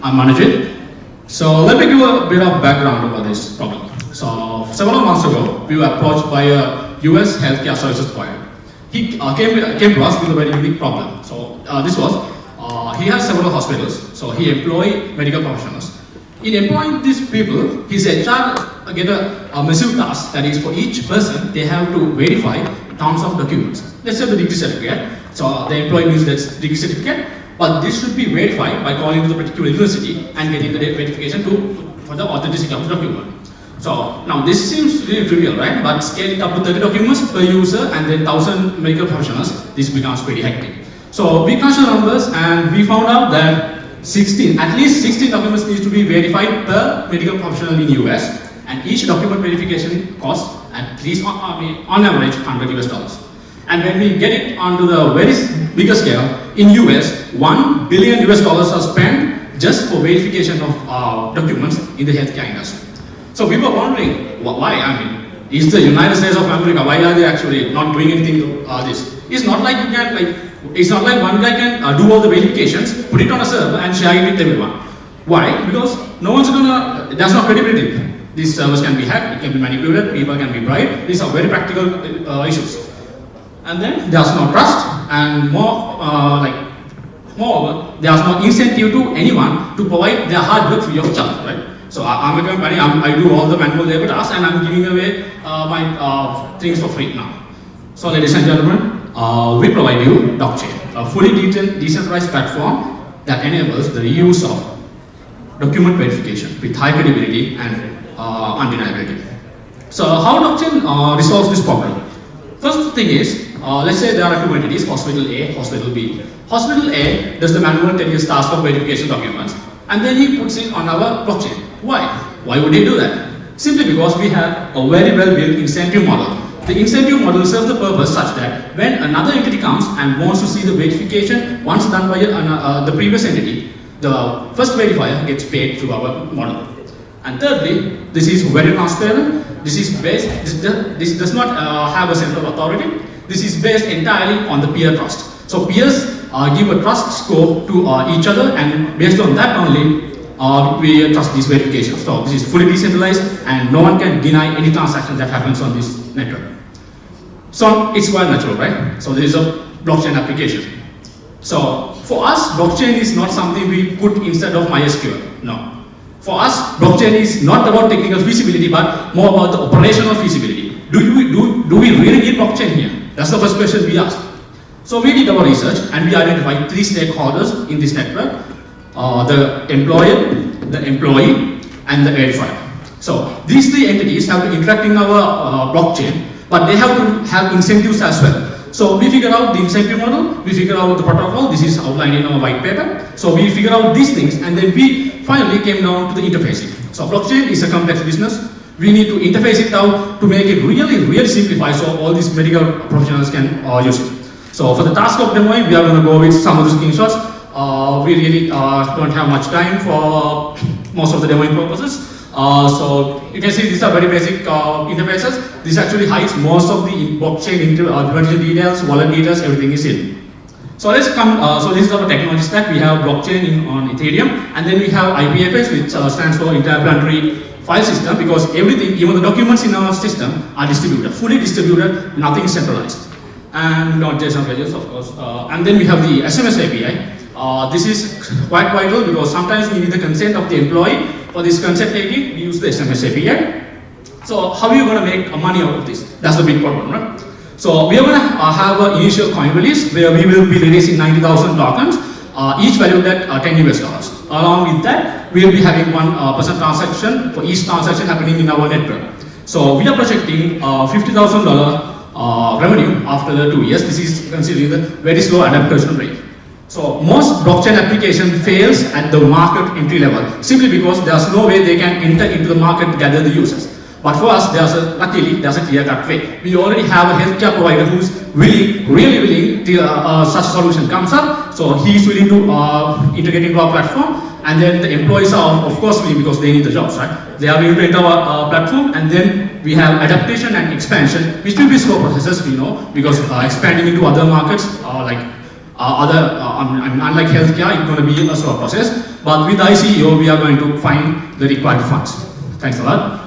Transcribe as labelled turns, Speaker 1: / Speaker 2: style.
Speaker 1: I'm Manojit. So let me give a bit of background about this problem. So several months ago, we were approached by a US healthcare services provider. He came to us with a very unique problem. So he has several hospitals. So he employs medical professionals. In employing these people, his HR get a massive task, that is for each person, they have to verify tons of documents. Let's say the degree certificate. So the employee needs that degree certificate, but this should be verified by calling to the particular university and getting the verification for the authenticity of the document. So now this seems really trivial, right? But scale it up to 30 documents per user and then 1,000 medical professionals, this becomes pretty hectic. So we crunched the numbers and we found out that at least 16 documents need to be verified per medical professional in US, and each document verification costs at least on average $100 US. And when we get it onto the very bigger scale, in US, $1 billion US are spent just for verification of documents in the healthcare industry. So we were wondering why. Is the United States of America, why are they actually not doing anything to this? It's not like one guy can do all the verifications, put it on a server and share it with everyone. Why? Because there's no credibility. These servers can be hacked, it can be manipulated, people can be bribed. These are very practical issues. And then there's no trust, and moreover, there's no incentive to anyone to provide their hard work free of charge, right? So I'm a company, I do all the manual labor tasks, and I'm giving away my things for free now. So ladies and gentlemen, we provide you blockchain, a fully decentralized platform that enables the use of document verification with high credibility and undeniability. So how blockchain resolves this problem? First thing is, let's say there are two entities, hospital A, hospital B. Hospital A does the manual tedious task of verification documents, and then he puts it on our blockchain. Why? Why would he do that? Simply because we have a very well built incentive model. The incentive model serves the purpose such that when another entity comes and wants to see the verification once done by the previous entity, the first verifier gets paid through our model. And thirdly, this is very transparent. This does not have a central authority. This is based entirely on the peer trust. So peers give a trust score to each other, and based on that only, we trust these verifications. So this is fully decentralized, and no one can deny any transaction that happens on this network. So it's quite natural, right? So there is a blockchain application. So for us, blockchain is not something we put instead of MySQL. No. For us, blockchain is not about technical feasibility, but more about the operational feasibility. Do we really need blockchain here? That's the first question we asked. So we did our research and we identified three stakeholders in this network: the employer, the employee, and the verifier. So these three entities have to interact in our blockchain, but they have to have incentives as well. So we figure out the incentive model, we figure out the protocol. This is outlined in our white paper. So we figure out these things, and then we finally came down to the interfacing. So blockchain is a complex business. We need to interface it out to make it really simplified so all these medical professionals can use it. So for the task of demoing, we are going to go with some of the screenshots. We really don't have much time for most of the demoing purposes. So you can see these are very basic interfaces. This actually hides most of the blockchain implementation details, wallet details, everything is in. So let's come, so this is our technology stack. We have blockchain on Ethereum, and then we have IPFS, which stands for Interplanetary File System, because everything, even the documents in our system are distributed, fully distributed, nothing is centralized. And not JSON pages, of course. And then we have the SMS API. This is quite vital because sometimes we need the consent of the employee. For this consent taking, we use the SMS API. So how are you going to make money out of this? That's the big problem, right? So we are going to have an initial coin release where we will be releasing 90,000 tokens, each valued at $10 US. Along with that, we will be having 1% transaction for each transaction happening in our network. So we are projecting $50,000 revenue after the 2 years. This is considering the very slow adaptation rate. So most blockchain application fails at the market entry level simply because there's no way they can enter into the market to gather the users. But for us, luckily, there's a clear-cut way. We already have a healthcare provider who's really willing to such a solution comes up. So he's willing to integrate into our platform. And then the employees are, of course, willing because they need the jobs, right? They are willing to enter our platform. And then we have adaptation and expansion, which will be slow processes, we know, because expanding into other markets, unlike healthcare, it's going to be a slow process. but with ICO we are going to find the required funds. Thanks a lot.